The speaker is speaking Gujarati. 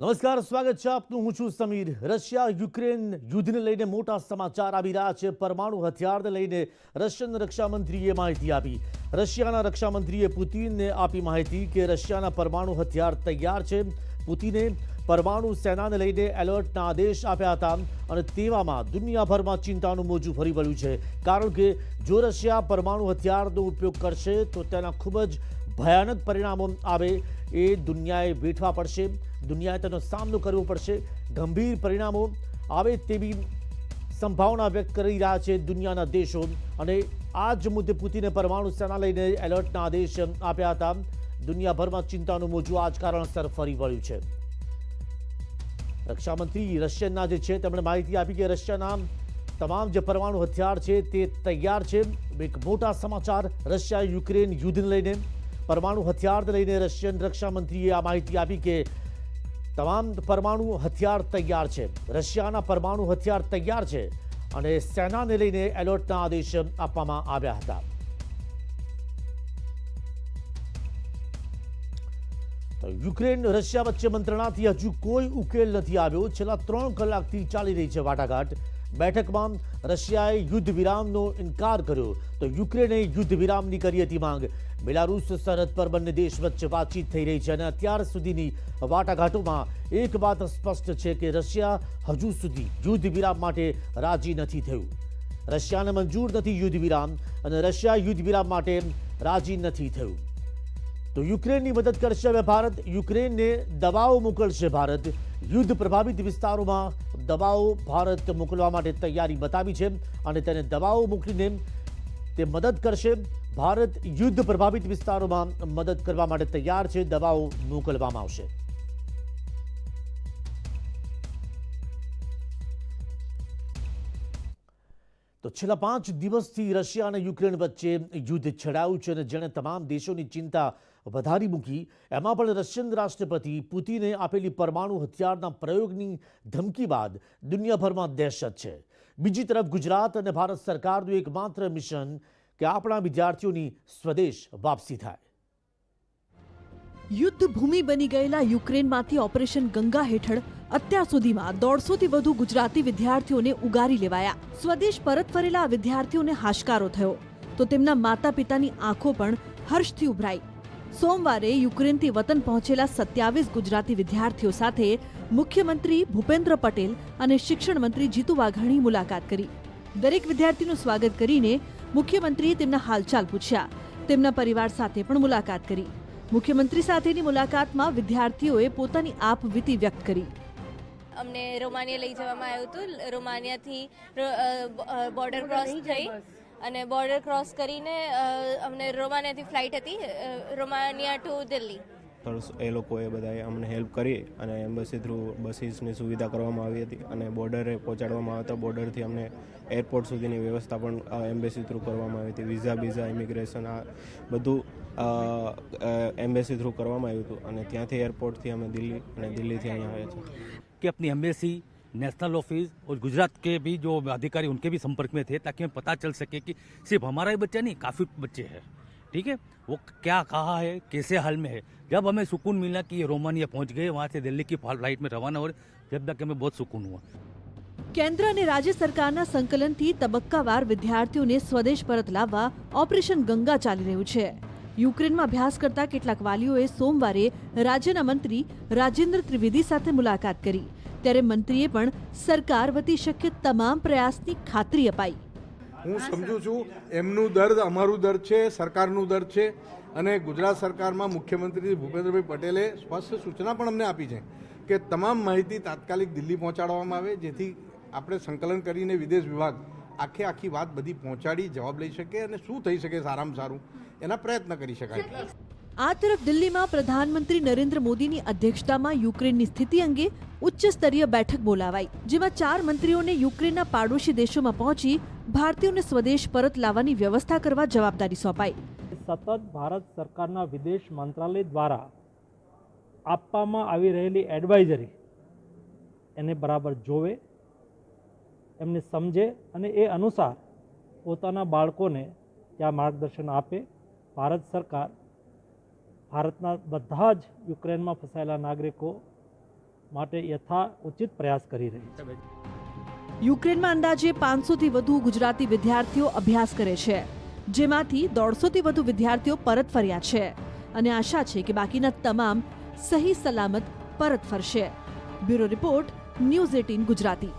નમસ્કાર, સ્વાગત છે આપનું. હું છું સમીર. રશિયા યુક્રેન યુદ્ધને લઈને મોટા સમાચાર આવી રહ્યા છે. પરમાણુ હથિયારને લઈને રશિયન રક્ષામંત્રીએ માહિતી આપી. રશિયાના રક્ષામંત્રીએ પુતિનને આપી માહિતી કે રશિયાના પરમાણુ હથિયાર તૈયાર છે. પુતિને પરમાણુ સેનાને લઈને એલર્ટના આદેશ આપ્યા હતા અને તેવામાં દુનિયાભરમાં ચિંતાનું મોજું ફરી વળ્યું છે. કારણ કે જો રશિયા પરમાણુ હથિયારનો ઉપયોગ કરશે તો તેના ખૂબ જ ભયાનક પરિણામો આવે એ દુનિયાએ વેઠવા પડશે. દુનિયાએ તેનો સામનો કરવો પડશે. ગંભીર પરિણામો આવે તેવી સંભાવના વ્યક્ત કરી રહ્યા છે દુનિયાના દેશો. અને આ જ મુદ્દે પુતિને પરમાણુ સેના લઈને એલર્ટના આદેશ આપ્યા હતા. દુનિયાભરમાં ચિંતાનું મોજું આ જ કારણસર ફરી વળ્યું છે. રક્ષામંત્રી રશિયનના જે છે તેમણે માહિતી આપી કે રશિયાના તમામ જે પરમાણુ હથિયાર છે તે તૈયાર છે. એક મોટા સમાચાર રશિયા યુક્રેન યુદ્ધને લઈને પરમાણુ હથિયારને લઈને રશિયન રક્ષામંત્રીએ આ માહિતી આપી કે તમામ પરમાણુ હથિયાર તૈયાર છે. રશિયાના પરમાણુ હથિયાર તૈયાર છે અને સેનાને લઈને એલર્ટના આદેશ આપવામાં આવ્યા હતા. યુક્રેન રશિયા વચ્ચે મંત્રણાથી હજુ કોઈ ઉકેલ નથી આવ્યો. છેલ્લા 3 કલાકથી ચાલી રહી છે વાટાઘાટ. બેઠકમાં રશિયાએ યુદ્ધ વિરામનો ઇનકાર કર્યો તો યુક્રેને યુદ્ધ વિરામની કરી હતી માંગ. બેલારૂસ સરહદ પર બંને દેશ વચ્ચે વાતચીત થઈ રહી છે અને અત્યાર સુધીની વાટાઘાટોમાં એક વાત સ્પષ્ટ છે કે રશિયા હજુ સુધી યુદ્ધ વિરામ માટે રાજી નથી થયું. રશિયાને મંજૂર નથી યુદ્ધ વિરામ અને રશિયા યુદ્ધ વિરામ માટે રાજી નથી થયું. તો યુક્રેનની મદદ કરશે હવે ભારત. યુક્રેનને દવાઓ મોકલશે ભારત. યુદ્ધ પ્રભાવિત વિસ્તારોમાં દવાઓ ભારત મોકલવા માટે તૈયારી બતાવી છે અને તેને દવાઓ મોકલીને તે મદદ કરશે. ભારત યુદ્ધ પ્રભાવિત વિસ્તારોમાં મદદ કરવા માટે તૈયાર છે. દવાઓ મોકલવામાં આવશે. તો છેલ્લા 5 દિવસથી રશિયા અને યુક્રેન વચ્ચે યુદ્ધ છેડાયું છે અને જેણે તમામ દેશોની ચિંતા વધારી મૂકી. એમાં પણ રશિયન રાષ્ટ્રપતિ પુતિને આપેલી પરમાણુ હથિયારના પ્રયોગની ધમકી બાદ દુનિયાભરમાં દહેશત છે. બીજી તરફ ગુજરાત અને ભારત સરકારનું એકમાત્ર મિશન કે આપણા વિદ્યાર્થીઓની સ્વદેશ વાપસી થાય. યુદ્ધ ભૂમિ બની ગયેલા યુક્રેનમાંથી ઓપરેશન ગંગા હેઠળ અત્યાર સુધીમાં 150થી વધુ ગુજરાતી વિદ્યાર્થીઓને ઉગારી લેવાયા. સ્વદેશ પરત ફરેલા વિદ્યાર્થીઓને હાશકારો થયો તો તેમના માતા પિતાની આંખો પણ હર્ષથી ઉભરાઈ. સોમવારે યુક્રેનથી વતન પહોંચેલા 27 ગુજરાતી વિદ્યાર્થીઓ સાથે મુખ્યમંત્રી ભૂપેન્દ્ર પટેલ અને શિક્ષણ મંત્રી જીતુ વાઘાણી મુલાકાત કરી. દરેક વિદ્યાર્થીનું સ્વાગત કરીને મુખ્યમંત્રીએ તેમના હાલચાલ પૂછ્યા. તેમના પરિવાર સાથે પણ મુલાકાત કરી. મુખ્યમંત્રી સાથેની મુલાકાતમાં વિદ્યાર્થીઓએ પોતાની આપવીતી વ્યક્ત કરી. અમને રોમાનિયા લઈ જવામાં આવ્યું હતું. રોમાનિયાથી બોર્ડર ક્રોસ થઈ અને બોર્ડર ક્રોસ કરીને અમને રોમાનિયાથી ફ્લાઇટ હતી રોમાનિયા ટુ દિલ્હી. એ લોકોએ બધાએ અમને હેલ્પ કરી અને એમ્બસી થ્રુ બસીસની સુવિધા કરવામાં આવી હતી અને બોર્ડરે પહોંચાડવામાં આવ્યા હતા. બોર્ડરથી અમને એરપોર્ટ સુધીની વ્યવસ્થા પણ એમ્બેસી થ્રુ કરવામાં આવી હતી. વિઝા ઇમિગ્રેશન આ બધું एम्बेसी थ्रू કરવામાં આવ્યું હતું અને ત્યાંથી એરપોર્ટથી અમે દિલ્હી અને દિલ્હીથી અહીંયા આવ્યા છીએ कि अपनी एम्बेसी नेशनल ऑफिस और गुजरात के भी जो अधिकारी उनके भी संपर्क में थे ताकि हमें पता चल सके कि सिर्फ हमारा ही बच्चा नहीं काफ़ी बच्चे हैं. ठीक है, वो क्या कहा है, कैसे हाल में है. जब हमें सुकून मिला कि ये रोमानिया पहुंच गए, वहाँ से दिल्ली की फ्लाइट में रवाना हो रहे, जब तक हमें बहुत सुकून हुआ. કેન્દ્ર અને રાજ્ય સરકારના સંકલનથી તબક્કાવાર વિદ્યાર્થીઓને સ્વદેશ પરત લાવવા ઓપરેશન ગંગા ચાલી રહ્યું છે. યુક્રેનમાં અભ્યાસ કરતા કેટલાક વાલીઓએ સોમવારે રાજ્યના મંત્રી રાજેન્દ્ર ત્રિવેદી સાથે મુલાકાત કરી. ત્યારે મંત્રીએ પણ સરકાર વતી શક્ય તમામ પ્રયાસની ખાતરી અપાઈ. હું સમજુ છું એમનું દર્દ અમારું દર્દ છે, સરકારનું દર્દ છે અને ગુજરાત સરકારમાં મુખ્યમંત્રી ભૂપેન્દ્રભાઈ પટેલે સ્પષ્ટ સૂચના પણ અમને આપી છે કે તમામ માહિતી તાત્કાલિક દિલ્હી પહોંચાડવામાં આવે જેથી આપણે સંકલન કરીને વિદેશ વિભાગ આખી વાત બધી પહોંચાડી જવાબ લઈ શકે અને શું થઈ શકે સારામાં સારું એના પ્રયત્ન કરી શકાય. આ તરફ દિલ્હીમાં પ્રધાનમંત્રી નરેન્દ્ર મોદીની અધ્યક્ષતામાં યુક્રેનની સ્થિતિ અંગે ઉચ્ચ સ્તરીય બેઠક બોલાવાઈ, જેમાં 4 મંત્રીઓને યુક્રેનના પાડોશી દેશોમાં પહોંચી ભારતીયોને સ્વદેશ પરત લાવવાની વ્યવસ્થા કરવા જવાબદારી સોંપાઈ. સતત ભારત સરકારના વિદેશ મંત્રાલય દ્વારા આપવામાં આવી રહેલી એડવાઇઝરી એને બરાબર જોવે, એમને સમજે અને એ અનુસાર પોતાના બાળકોને ત્યાં માર્ગદર્શન આપે. ભારત સરકાર ભારતના બધા જ યુક્રેનમાં ફસાયેલા નાગરિકો માટે યથાઉચિત પ્રયાસ કરી રહી છે. યુક્રેનમાં અંદાજે 500થી વધુ ગુજરાતી વિદ્યાર્થીઓ અભ્યાસ કરે છે, જેમાંથી 150થી વધુ વિદ્યાર્થીઓ પરત ફર્યા છે અને આશા છે કે બાકીના તમામ સહી સલામત પરત ફરશે. Bureau report, news 18 Gujarati.